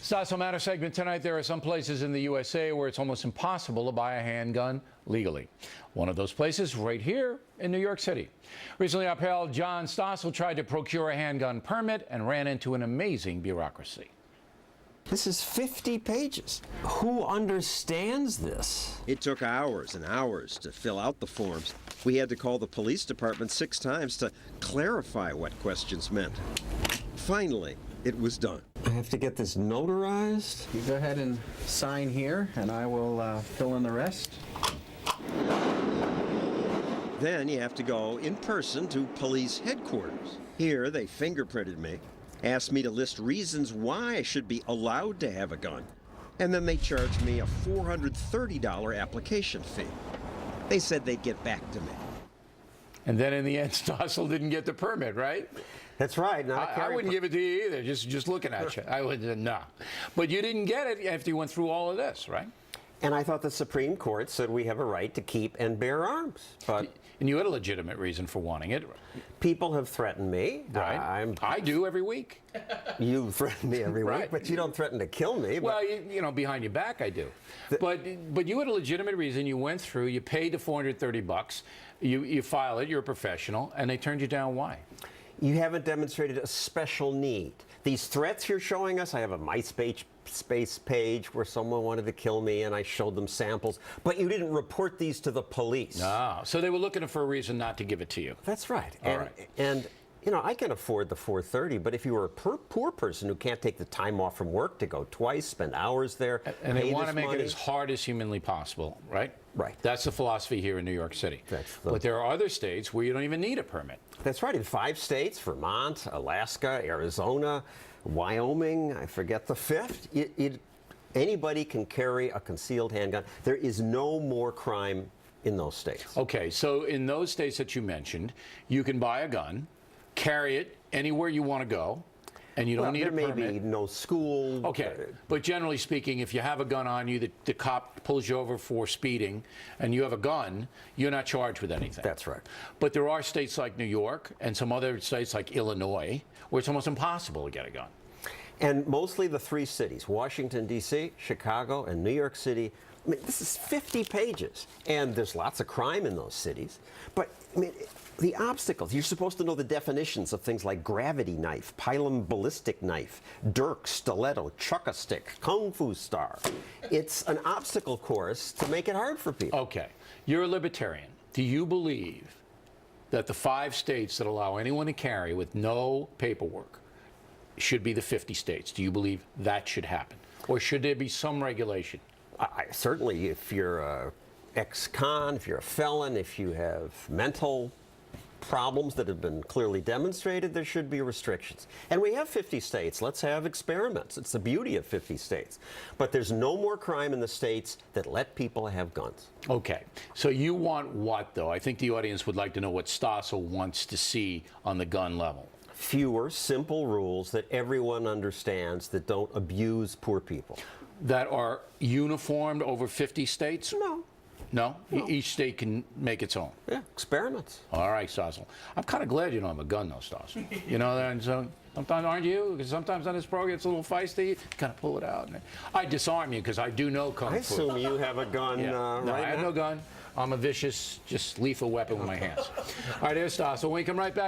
Stossel Matter segment tonight. There are some places in the USA where it's almost impossible to buy a handgun legally. One of those places right here in New York City. Recently upheld John Stossel tried to procure a handgun permit and ran into an amazing bureaucracy. This is 50 pages. Who understands this? It took hours and hours to fill out the forms. We had to call the police department 6 times to clarify what questions meant. Finally, it was done. I have to get this notarized. You go ahead and sign here, and I will fill in the rest. Then you have to go in person to police headquarters. Here, they fingerprinted me, asked me to list reasons why I should be allowed to have a gun, and then they charged me a $430 application fee. They said they'd get back to me. And then in the end, Stossel didn't get the permit, right? That's right. Now, I wouldn't give it to you either, just looking at you. I would, no. But you didn't get it after you went through all of this, right? And I thought the Supreme Court said we have a right to keep and bear arms. But and you had a legitimate reason for wanting it. People have threatened me. Right. I do every week. You threaten me every Right. week, but you don't threaten to kill me. Well, you know, behind your back I do. But you had a legitimate reason. You went through, you paid the $430, you file it, you're a professional, and they turned you down. Why? You haven't demonstrated a special need. These threats you're showing us, I have a MySpace page where someone wanted to kill me and I showed them samples, but you didn't report these to the police. No, so they were looking for a reason not to give it to you. That's right. All right. And you know, I can afford the $430, but if you were a poor person who can't take the time off from work to go twice, spend hours there, and they want to this make money, it as hard as humanly possible, right? Right. That's the philosophy here in New York City. But there are other states where you don't even need a permit. That's right. In 5 states, Vermont, Alaska, Arizona, Wyoming, I forget the 5th, anybody can carry a concealed handgun. There is no more crime in those states. Okay, so in those states that you mentioned, you can buy a gun, carry it anywhere you want to go, and you don't need a permit. There may be no school. Okay, but generally speaking, if you have a gun on you, the cop pulls you over for speeding, and you have a gun, you're not charged with anything. That's right. But there are states like New York and some other states like Illinois where it's almost impossible to get a gun. And mostly the 3 cities, Washington, D.C., Chicago, and New York City. I mean, this is 50 pages, and there's lots of crime in those cities. But, I mean, the obstacles, you're supposed to know the definitions of things like gravity knife, pilum ballistic knife, dirk, stiletto, chuck-a-stick, kung fu star. It's an obstacle course to make it hard for people. Okay, you're a libertarian. Do you believe that the 5 states that allow anyone to carry with no paperwork should be the 50 states? Do you believe that should happen? Or should there be some regulation? Certainly, if you're an ex-con, if you're a felon, if you have mental problems that have been clearly demonstrated, there should be restrictions. And we have 50 states. Let's have experiments. It's the beauty of 50 states. But there's no more crime in the states that let people have guns. Okay. So you want what, though? I think the audience would like to know what Stossel wants to see on the gun level. Fewer simple rules that everyone understands that don't abuse poor people. That are uniformed over 50 states? No. No? Each state can make its own? Yeah, experiments. All right, Stossel. I'm kind of glad you don't have a gun, though, Stossel. You know, and so sometimes, aren't you? Because sometimes on this program it's a little feisty. You kind of pull it out. And I disarm you because I do know kung fu. I assume you have a gun No, right I have now? no gun. I'm a vicious, just lethal weapon with my hands. All right, there's Stossel. When we come right back.